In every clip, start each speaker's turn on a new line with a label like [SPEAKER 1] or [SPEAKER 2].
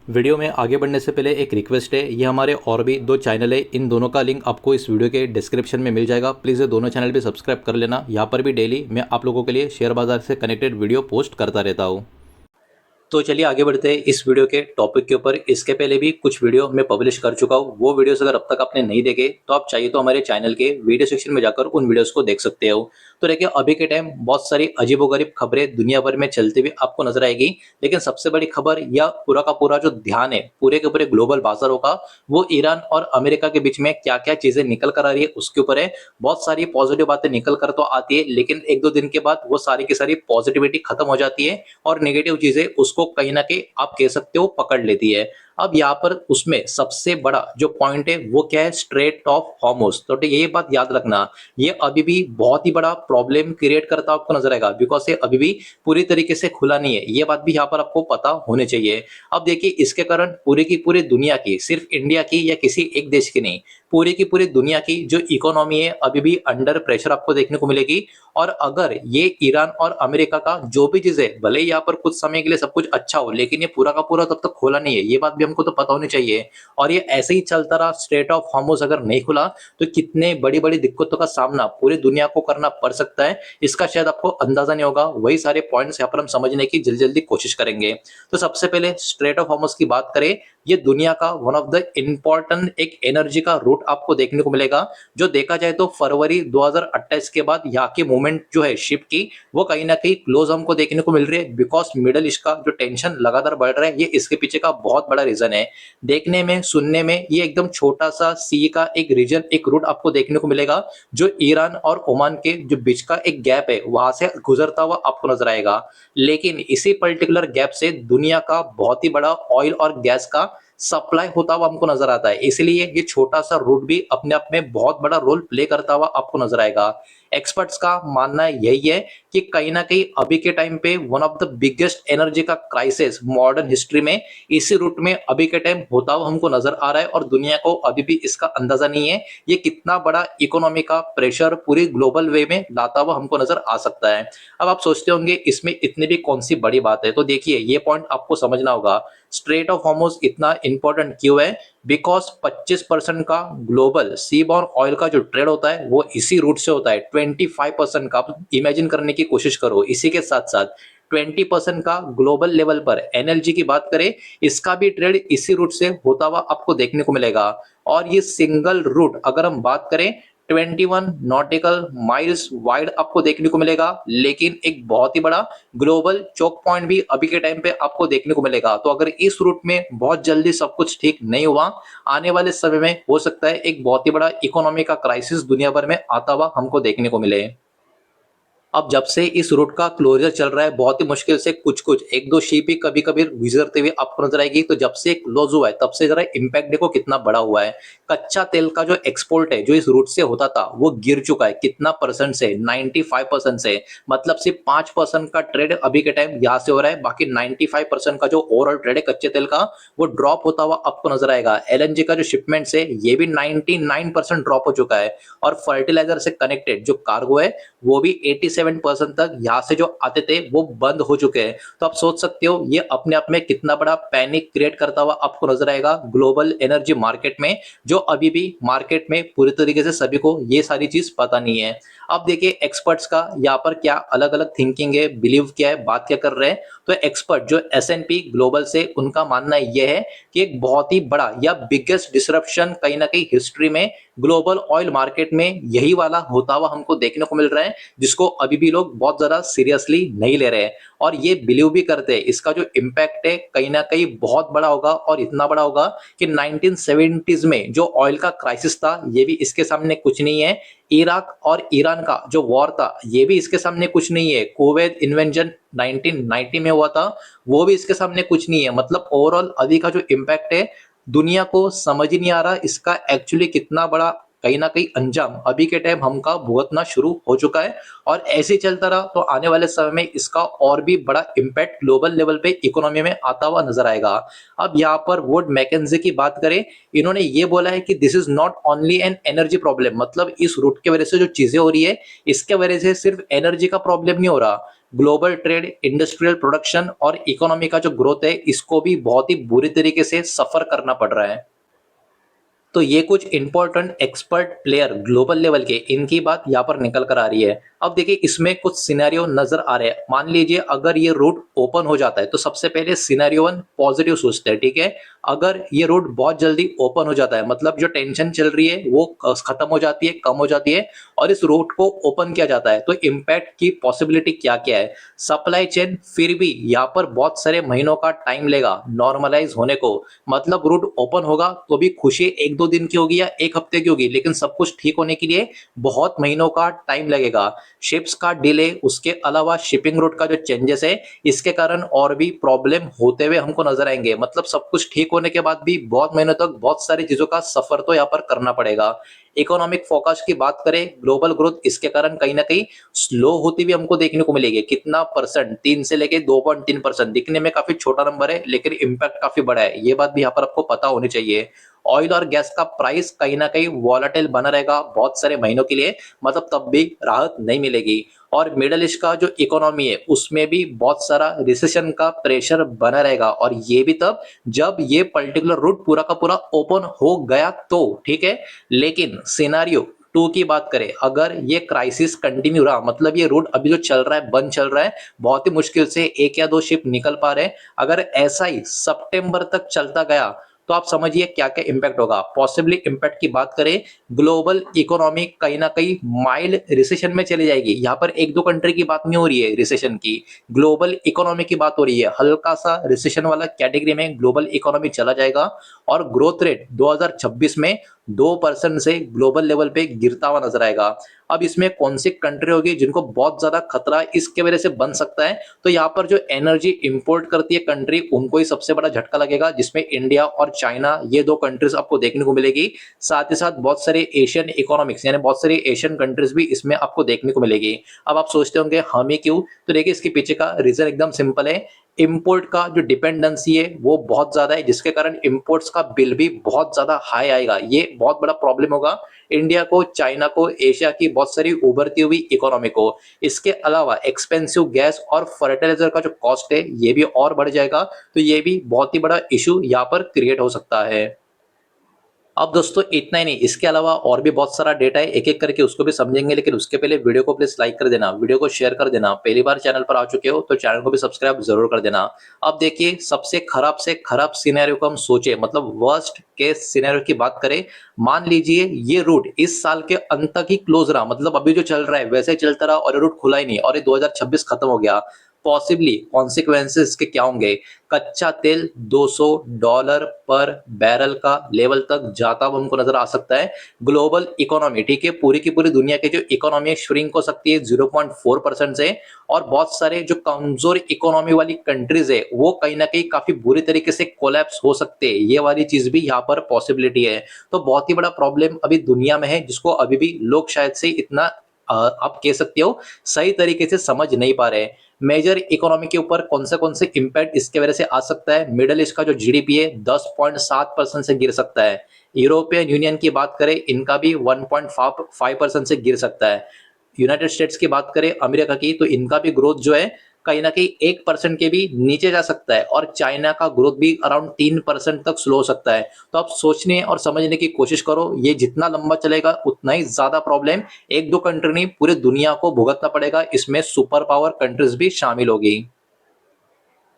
[SPEAKER 1] Video में आगे बढ़ने से पहले एक रिक्वेस्ट है, ये हमारे और भी दो चैनल है, इन दोनों का लिंक आपको इस वीडियो के डिस्क्रिप्शन में मिल जाएगा। प्लीज़ ये दोनों चैनल भी सब्सक्राइब कर लेना। यहाँ पर भी डेली मैं आप लोगों के लिए शेयर बाजार से कनेक्टेड वीडियो पोस्ट करता रहता हूँ। तो चलिए आगे बढ़ते हैं इस वीडियो के टॉपिक के ऊपर। इसके पहले भी कुछ वीडियो मैं पब्लिश कर चुका हूँ, वो वीडियोस अगर अब तक आपने नहीं देखे तो आप चाहिए तो हमारे चैनल के वीडियो सेक्शन में जाकर उन वीडियोस को देख सकते हो। तो देखिए अभी के टाइम बहुत सारी अजीबोगरीब खबरें दुनिया भर में चलती हुई आपको नजर आएगी, लेकिन सबसे बड़ी खबर या पूरा का पूरा जो ध्यान है पूरे के पूरे ग्लोबल बाजारों का, वो ईरान और अमेरिका के बीच में क्या क्या चीजें निकल कर आ रही है उसके ऊपर है। बहुत सारी पॉजिटिव बातें निकल कर तो आती है, लेकिन एक दो दिन के बाद वो सारी की सारी पॉजिटिविटी खत्म हो जाती है और नेगेटिव चीजें उसको कहीं ना कहीं आप कह सकते हो पकड़ लेती है। अब यहाँ पर उसमें सबसे बड़ा जो पॉइंट है वो क्या है, स्ट्रेट ऑफ हॉर्मुज। तो ये बात याद रखना, ये अभी भी बहुत ही बड़ा प्रॉब्लम क्रिएट करता आपको नजर आएगा, बिकॉज ये अभी भी पूरी तरीके से खुला नहीं है। ये बात भी यहाँ पर आपको पता होनी चाहिए। अब देखिए इसके कारण पूरी की पूरी दुनिया की, सिर्फ इंडिया की या किसी एक देश की नहीं, पूरी की पूरी दुनिया की जो इकोनॉमी है अभी भी अंडर प्रेशर आपको देखने को मिलेगी। और अगर ये ईरान और अमेरिका का जो भी चीज है, भले ही यहाँ पर कुछ समय के लिए सब कुछ अच्छा हो, लेकिन ये पूरा का पूरा तब तक खोला नहीं है, ये बात भी हमको तो पता होनी चाहिए। और ये ऐसे ही चलता रहा, स्ट्रेट ऑफ हॉर्मुज अगर नहीं खुला तो कितने बड़ी बड़ी दिक्कतों का सामना पूरी दुनिया को करना पड़ सकता है, इसका शायद आपको अंदाजा नहीं होगा। वही सारे पॉइंट्स यहाँ पर हम समझने की जल्दी जल्दी कोशिश करेंगे। तो सबसे पहले स्ट्रेट ऑफ हॉर्मुज की बात करें, ये दुनिया का वन ऑफ द इंपॉर्टेंट एक एनर्जी का रूट आपको देखने को मिलेगा। जो देखा जाए तो फरवरी 2028 के बाद यहाँ की मूवमेंट जो है शिप की, वो कहीं ना कहीं क्लोज हमको देखने को मिल रही है, बिकॉज मिडल ईस्ट का जो टेंशन लगातार बढ़ रहा है, ये इसके पीछे का बहुत बड़ा रीजन है। देखने में सुनने में ये एकदम छोटा सा सी का एक रीजन, एक रूट आपको देखने को मिलेगा, जो ईरान और ओमान के जो बीच का एक गैप है वहां से गुजरता हुआ आपको नजर आएगा। लेकिन इसी पर्टिकुलर गैप से दुनिया का बहुत ही बड़ा ऑयल और गैस का सप्लाई होता हुआ हमको नजर आता है, इसलिए ये छोटा सा रूट भी अपने आप में बहुत बड़ा रोल प्ले करता हुआ आपको नजर आएगा। एक्सपर्ट्स का मानना यही है कि कहीं ना कहीं अभी के टाइम पे one of the biggest energy का क्राइसिस मॉडर्न हिस्ट्री में इसी रूट में अभी के टाइम होता हुआ हमको नजर आ रहा है, और दुनिया को अभी भी इसका अंदाजा नहीं है ये कितना बड़ा इकोनॉमी का प्रेशर पूरी ग्लोबल वे में लाता हुआ हमको नजर आ सकता है। अब आप सोचते होंगे इसमें इतनी भी कौन सी बड़ी बात है, तो देखिए ये पॉइंट आपको समझना होगा। स्ट्रेट ऑफ हॉर्मुज इतना इंपॉर्टेंट क्यों है, बिकॉज 25% का ग्लोबल सीबॉर्न ऑयल का जो ट्रेड होता है वो इसी रूट से होता है। 25% का इमेजिन करने की कोशिश करो, इसी के साथ साथ 20% का ग्लोबल लेवल पर एनएलजी की बात करें, इसका भी ट्रेड इसी रूट से होता हुआ आपको देखने को मिलेगा। और ये सिंगल रूट अगर हम बात करें 21 नॉटिकल माइल्स वाइड आपको देखने को मिलेगा, लेकिन एक बहुत ही बड़ा ग्लोबल चौक पॉइंट भी अभी के टाइम पे आपको देखने को मिलेगा। तो अगर इस रूट में बहुत जल्दी सब कुछ ठीक नहीं हुआ, आने वाले समय में हो सकता है एक बहुत ही बड़ा इकोनॉमी का क्राइसिस दुनिया भर में आता हुआ हमको देखने को मिले। अब जब से इस रूट का क्लोजर चल रहा है, बहुत ही मुश्किल से कुछ कुछ एक दो शिप ही कभी कभी गुजरते हुए आपको नजर आएगी। तो जब से क्लोज हुआ है तब से जरा इम्पैक्ट देखो कितना बड़ा हुआ है। कच्चा तेल का जो एक्सपोर्ट है जो इस रूट से होता था वो गिर चुका है, कितना परसेंट से, 95% से। मतलब सिर्फ 5% का ट्रेड अभी के टाइम यहाँ से हो रहा है, बाकी 95% का जो ओवरऑल ट्रेड है कच्चे तेल का वो ड्रॉप होता हुआ आपको नजर आएगा। एलएनजी का जो शिपमेंट है ये भी 99% ड्रॉप हो चुका है, और फर्टिलाइजर से कनेक्टेड जो कार्गो है वो भी 87% तक यहाँ से जो आते थे वो बंद हो चुके हैं। तो आप सोच सकते हो ये अपने आप में कितना बड़ा पैनिक क्रिएट करता हुआ आपको नजर आएगा ग्लोबल एनर्जी मार्केट में, जो अभी भी मार्केट में पूरी तरीके से सभी को ये सारी चीज पता नहीं है। अब देखिए एक्सपर्ट्स का यहाँ पर क्या अलग अलग थिंकिंग है, बिलीव क्या है, बात क्या कर रहे हैं। तो एक्सपर्ट जो एसएनपी ग्लोबल से, उनका मानना यह है कि एक बहुत ही बड़ा या बिगेस्ट डिसरप्शन कहीं ना कहीं हिस्ट्री में ग्लोबल ऑयल मार्केट में यही वाला होता हुआ हमको देखने को मिल रहा है, जिसको अभी भी लोग बहुत ज्यादा सीरियसली नहीं ले रहे हैं। और ये बिलीव भी करते हैं इसका जो इम्पैक्ट है कहीं ना कहीं बहुत बड़ा होगा, और इतना बड़ा होगा कि 1970s में जो ऑयल का क्राइसिस था ये भी इसके सामने कुछ नहीं है। इराक और ईरान का जो वॉर था ये भी इसके सामने कुछ नहीं है। कुवैत इन्वेंशन 1990 में हुआ था, वो भी इसके सामने कुछ नहीं है। मतलब ओवरऑल अभी का जो इम्पैक्ट है दुनिया को समझ ही नहीं आ रहा इसका एक्चुअली कितना बड़ा कहीं ना कहीं अंजाम अभी के टाइम हमका भुगतना शुरू हो चुका है। और ऐसे ही चलता रहा तो आने वाले समय में इसका और भी बड़ा इम्पैक्ट ग्लोबल लेवल पे इकोनॉमी में आता हुआ नजर आएगा। अब यहाँ पर वुड मैकेंजी की बात करें, इन्होंने ये बोला है कि this is not only an energy problem, मतलब इस रूट की वजह से जो चीजें हो रही है इसके वजह से सिर्फ एनर्जी का प्रॉब्लम नहीं हो रहा, ग्लोबल ट्रेड, इंडस्ट्रियल प्रोडक्शन और इकोनॉमी का जो ग्रोथ है इसको भी बहुत ही बुरी तरीके से सफर करना पड़ रहा है। तो ये कुछ important expert player global level के, इनकी बात यहाँ पर निकल कर आ रही है। अब देखिए इसमें कुछ सिनेरियो नजर आ रहे हैं। मान लीजिए अगर ये रूट ओपन हो जाता है तो सबसे पहले सिनेरियो 1 पॉजिटिव सोचते हैं, ठीक है। अगर ये रूट बहुत जल्दी ओपन हो जाता है, मतलब जो टेंशन चल रही है वो खत्म हो जाती है, कम हो जाती है, और इस रूट को ओपन किया जाता है, तो इम्पैक्ट की पॉसिबिलिटी क्या क्या है। सप्लाई चेन फिर भी यहाँ पर बहुत सारे महीनों का टाइम लेगा नॉर्मलाइज होने को। मतलब रूट ओपन होगा तो भी खुशी एक दो दिन की होगी या एक हफ्ते की होगी, लेकिन सब कुछ ठीक होने के लिए बहुत महीनों का टाइम लगेगा। शिप्स का डिले, उसके अलावा शिपिंग रूट का जो चेंजेस है, इसके कारण और भी प्रॉब्लम होते हुए हमको नजर आएंगे। मतलब सब कुछ ठीक होने के बाद भी बहुत महीनों तक बहुत सारी चीजों का सफर तो यहाँ पर करना पड़ेगा। इकोनॉमिक फोकस की बात करें, ग्लोबल ग्रोथ इसके कारण कहीं ना कहीं स्लो होती हुई हमको देखने को मिलेगी। कितना परसेंट, 3 से लेके 2.3%, दिखने में काफी छोटा नंबर है लेकिन इंपैक्ट काफी बड़ा है, ये बात भी यहाँ पर आपको पता होनी चाहिए। ऑयल और गैस का प्राइस कहीं ना कहीं वॉलेटाइल बना रहेगा बहुत सारे महीनों के लिए, मतलब तब भी राहत नहीं मिलेगी। और मिडल ईस्ट का जो इकोनॉमी है उसमें भी बहुत सारा रिसेशन का प्रेशर बना रहेगा, और ये भी तब जब ये पर्टिकुलर रूट पूरा का पूरा ओपन हो गया तो, ठीक है। लेकिन सिनारियो 2 की बात करें, अगर ये क्राइसिस कंटिन्यू रहा, मतलब ये रूट अभी जो चल रहा है, बंद चल रहा है, बहुत ही मुश्किल से एक या दो शिप निकल पा रहे हैं, अगर ऐसा ही सितंबर तक चलता गया तो आप समझिए क्या क्या इंपैक्ट होगा। पॉसिबली इंपैक्ट की बात करें, ग्लोबल इकोनॉमी कहीं ना कहीं माइल्ड रिसेशन में चली जाएगी। यहाँ पर एक दो कंट्री की बात नहीं हो रही है रिसेशन की, ग्लोबल इकोनॉमी की बात हो रही है। हल्का सा रिसेशन वाला कैटेगरी में ग्लोबल इकोनॉमी चला जाएगा, और ग्रोथ रेट 2026 में 2% से ग्लोबल लेवल पे गिरता हुआ नजर आएगा। अब इसमें कौन सी कंट्री होगी जिनको बहुत ज्यादा खतरा इसके वजह से बन सकता है, तो यहाँ पर जो एनर्जी इंपोर्ट करती है कंट्री, उनको ही सबसे बड़ा झटका लगेगा, जिसमें इंडिया और चाइना, ये दो कंट्रीज आपको देखने को मिलेगी। साथ ही साथ बहुत सारे एशियन इकोनॉमिक्स, यानी बहुत सारी एशियन कंट्रीज भी इसमें आपको देखने को मिलेगी। अब आप सोचते होंगे हमें क्यों, तो देखिए इसके पीछे का रीजन एकदम सिंपल है। इंपोर्ट का जो डिपेंडेंसी है वो बहुत ज्यादा है, जिसके कारण इंपोर्ट्स का बिल भी बहुत ज्यादा हाई आएगा। ये बहुत बड़ा प्रॉब्लम होगा इंडिया को, चाइना को, एशिया की बहुत सारी उभरती हुई इकोनॉमी को। इसके अलावा एक्सपेंसिव गैस और फर्टिलाइजर का जो कॉस्ट है ये भी और बढ़ जाएगा, तो ये भी बहुत ही बड़ा इशू यहाँ पर क्रिएट हो सकता है। अब दोस्तों इतना ही नहीं, इसके अलावा और भी बहुत सारा डेटा है, एक एक करके उसको भी समझेंगे, लेकिन उसके पहले वीडियो को प्लीज लाइक कर देना, वीडियो को शेयर कर देना। पहली बार चैनल पर आ चुके हो तो चैनल को भी सब्सक्राइब जरूर कर देना। अब देखिए सबसे खराब से खराब सिनेरियो को हम सोचे, मतलब वर्स्ट केस सिनेरियो की बात करें। मान लीजिए ये रूट इस साल के अंत तक ही क्लोज रहा, मतलब अभी जो चल रहा है वैसे ही चलता रहा और ये रूट खुला ही नहीं, और ये 2026 खत्म हो गया। पॉसिबली कॉन्सिक्वेंसेस के क्या होंगे, कच्चा तेल $200 पर बैरल का लेवल तक जाता हुआ हमको नजर आ सकता है। ग्लोबल इकोनॉमी, ठीक है, पूरी की पूरी दुनिया की जो इकोनॉमी श्रिंक हो सकती है 0.4% से, और बहुत सारे जो कमजोर इकोनॉमी वाली कंट्रीज है वो कहीं ना कहीं काफी बुरी तरीके से कोलैप्स हो सकते हैं। ये वाली चीज भी यहाँ पर पॉसिबिलिटी है। तो बहुत ही बड़ा प्रॉब्लम अभी दुनिया में है, जिसको अभी भी लोग शायद से इतना आप कह सकते हो सही तरीके से समझ नहीं पा रहे हैं। मेजर इकोनॉमी के ऊपर कौन से इंपैक्ट इसके वजह से आ सकता है। मिडल ईस्ट का जो जीडीपी है 10.7% से गिर सकता है। यूरोपियन यूनियन की बात करें, इनका भी 1.5% से गिर सकता है। यूनाइटेड स्टेट्स की बात करें अमेरिका की, तो इनका भी ग्रोथ जो है कहीं ना कहीं 1% के भी नीचे जा सकता है, और चाइना का ग्रोथ भी अराउंड 3% तक स्लो हो सकता है। तो आप सोचने और समझने की कोशिश करो, ये जितना लंबा चलेगा उतना ही ज्यादा प्रॉब्लम एक दो कंट्री नहीं पूरे दुनिया को भुगतना पड़ेगा, इसमें सुपर पावर कंट्रीज भी शामिल होगी।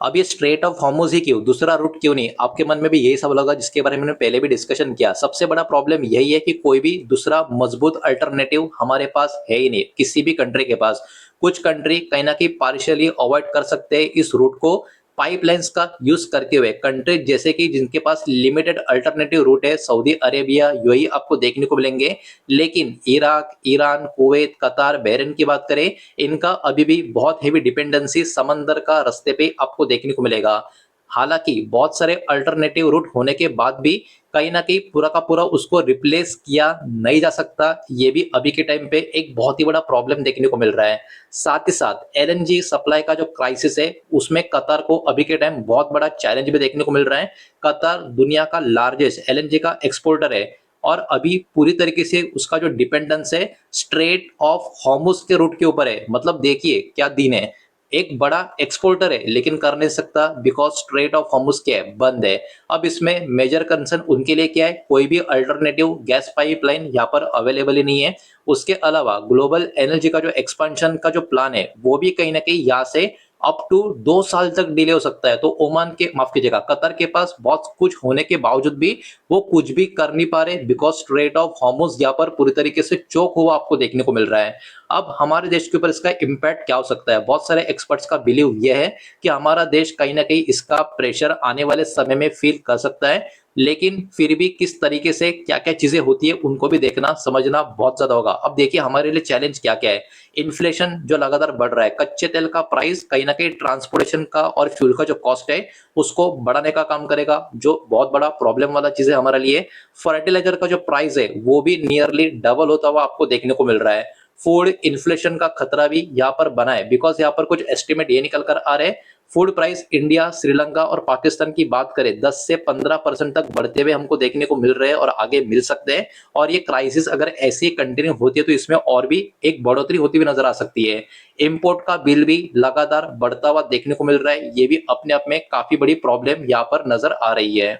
[SPEAKER 1] अब ये स्ट्रेट ऑफ हॉर्मुज ही क्यों, दूसरा रूट क्यों नहीं, आपके मन में भी यही सवाल होगा, जिसके बारे में मैंने पहले भी डिस्कशन किया। सबसे बड़ा प्रॉब्लम यही है कि कोई भी दूसरा मजबूत अल्टरनेटिव हमारे पास है ही नहीं, किसी भी कंट्री के पास। कुछ कंट्री कहीं ना कहीं पार्शियली अवॉइड कर सकते हैं इस रूट को पाइपलाइंस का यूज करते हुए। कंट्री जैसे कि जिनके पास लिमिटेड अल्टरनेटिव रूट है, सऊदी अरेबिया, यूएई आपको देखने को मिलेंगे। लेकिन इराक, ईरान, कुवैत, कतार, बहरीन की बात करें, इनका अभी भी बहुत हेवी डिपेंडेंसी समंदर का रास्ते पे आपको देखने को मिलेगा। हालांकि बहुत सारे अल्टरनेटिव रूट होने के बाद भी कहीं ना कहीं पूरा का पूरा उसको रिप्लेस किया नहीं जा सकता, ये भी अभी के टाइम पे एक बहुत ही बड़ा प्रॉब्लम देखने को मिल रहा है। साथ ही साथ एलएनजी सप्लाई का जो क्राइसिस है उसमें कतार को अभी के टाइम बहुत बड़ा चैलेंज भी देखने को मिल रहा है। कतार दुनिया का लार्जेस्ट एलएनजी का एक्सपोर्टर है, और अभी पूरी तरीके से उसका जो डिपेंडेंस है स्ट्रेट ऑफ हॉर्मुज के रूट के ऊपर है। मतलब देखिए क्या दिन है, एक बड़ा एक्सपोर्टर है लेकिन कर नहीं सकता बिकॉज स्ट्रेट ऑफ हॉर्मुज क्या है, बंद है। अब इसमें मेजर कंसर्न उनके लिए क्या है, कोई भी अल्टरनेटिव गैस पाइपलाइन यहाँ पर अवेलेबल ही नहीं है। उसके अलावा ग्लोबल एनर्जी का जो एक्सपेंशन का जो प्लान है वो भी कहीं ना कहीं यहाँ से अप टू 2 साल तक डिले हो सकता है। तो ओमान के, माफ कीजिएगा, कतर के पास बहुत कुछ होने के बावजूद भी वो कुछ भी कर नहीं पा रहे बिकॉज स्ट्रेट ऑफ हॉर्मुज यहाँ पर पूरी तरीके से चोक हुआ आपको देखने को मिल रहा है। अब हमारे देश के ऊपर इसका इम्पैक्ट क्या हो सकता है, बहुत सारे एक्सपर्ट्स का बिलीव यह है कि हमारा देश कहीं ना कहीं इसका प्रेशर आने वाले समय में फील कर सकता है, लेकिन फिर भी किस तरीके से क्या क्या चीजें होती है उनको भी देखना समझना बहुत ज्यादा होगा। अब देखिए हमारे लिए चैलेंज क्या क्या है। इन्फ्लेशन जो लगातार बढ़ रहा है, कच्चे तेल का प्राइस कहीं ना कहीं ट्रांसपोर्टेशन का और फ्यूल का जो कॉस्ट है उसको बढ़ाने का काम करेगा, जो बहुत बड़ा प्रॉब्लम वाला चीज है हमारे लिए। फर्टिलाइजर का जो प्राइस है वो भी नियरली डबल होता हुआ आपको देखने को मिल रहा है। फूड इन्फ्लेशन का खतरा भी यहाँ पर बना है बिकॉज यहाँ पर कुछ एस्टिमेट ये निकल कर आ रहे हैं, फूड प्राइस इंडिया, श्रीलंका और पाकिस्तान की बात करें 10 से 15% तक बढ़ते हुए हमको देखने को मिल रहे हैं और आगे मिल सकते हैं। और ये क्राइसिस अगर ऐसे ही कंटिन्यू होती है तो इसमें और भी एक बढ़ोतरी होती हुई नजर आ सकती है। इंपोर्ट का बिल भी लगातार बढ़ता हुआ देखने को मिल रहा है, ये भी अपने आप में काफी बड़ी प्रॉब्लम यहाँ पर नजर आ रही है।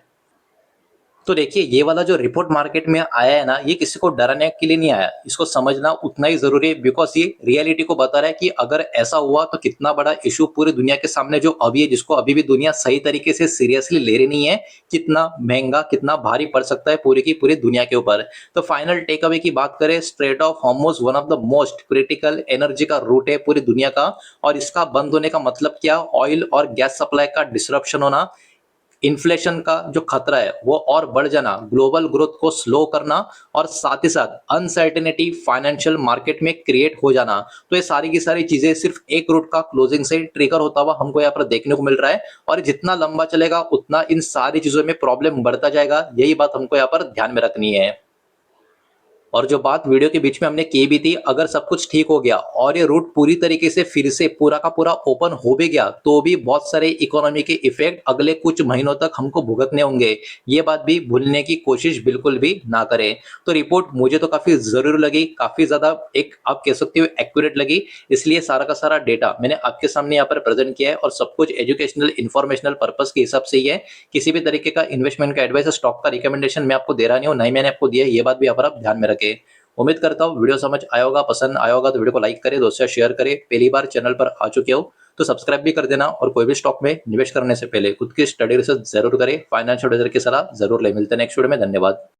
[SPEAKER 1] तो देखिए ये वाला जो रिपोर्ट मार्केट में आया है ना, ये किसी को डराने के लिए नहीं आया, इसको समझना उतना ही जरूरी है बिकॉज ये रियलिटी को बता रहा है कि अगर ऐसा हुआ तो कितना बड़ा इशू पूरी दुनिया के सामने जो अभी है, जिसको अभी भी दुनिया सही तरीके से सीरियसली ले रही नहीं है, कितना महंगा कितना भारी पड़ सकता है पूरी की पूरी दुनिया के ऊपर। तो फाइनल टेक अवे की बात करें, straight of Hormuz one of the most critical energy का रूट है पूरी दुनिया का, और इसका बंद होने का मतलब क्या, ऑयल और गैस सप्लाई का डिसरप्शन होना, इन्फ्लेशन का जो खतरा है वो और बढ़ जाना, ग्लोबल ग्रोथ को स्लो करना, और साथ ही साथ अनसर्टेनिटी फाइनेंशियल मार्केट में क्रिएट हो जाना। तो ये सारी की सारी चीजें सिर्फ एक रूट का क्लोजिंग से ट्रिगर होता हुआ हमको यहाँ पर देखने को मिल रहा है, और जितना लंबा चलेगा उतना इन सारी चीजों में प्रॉब्लम बढ़ता जाएगा, यही बात हमको यहाँ पर ध्यान में रखनी है। और जो बात वीडियो के बीच में हमने की भी थी, अगर सब कुछ ठीक हो गया और ये रूट पूरी तरीके से फिर से पूरा का पूरा ओपन हो भी गया तो भी बहुत सारे इकोनॉमी के इफेक्ट अगले कुछ महीनों तक हमको भुगतने होंगे, ये बात भी भूलने की कोशिश बिल्कुल भी ना करें। तो रिपोर्ट मुझे तो काफी जरूरी लगी, काफी ज्यादा एक आप कह सकते हो एक्यूरेट लगी, इसलिए सारा का सारा डेटा मैंने आपके सामने यहाँ पर प्रेजेंट किया है, और सब कुछ एजुकेशनल इंफॉर्मेशनल पर्पस के हिसाब से ही है। किसी भी तरीके का इन्वेस्टमेंट का एडवाइस, स्टॉक का रिकमेंडेशन मैं आपको दे रहा नहीं हूँ, नहीं मैंने आपको दिया है, ये बात भी यहाँ पर आप ध्यान में रखें। उम्मीद करता हूँ वीडियो समझ आया होगा, पसंद आया होगा तो वीडियो को लाइक करें, दोस्तों शेयर करें। पहली बार चैनल पर आ चुके हो तो सब्सक्राइब भी कर देना, और कोई भी स्टॉक में निवेश करने से पहले खुद की स्टडी रिसर्च जरूर करें, फाइनेंशियल एडवाइजर की सलाह जरूर ले। मिलते हैं नेक्स्ट वीडियो में, धन्यवाद।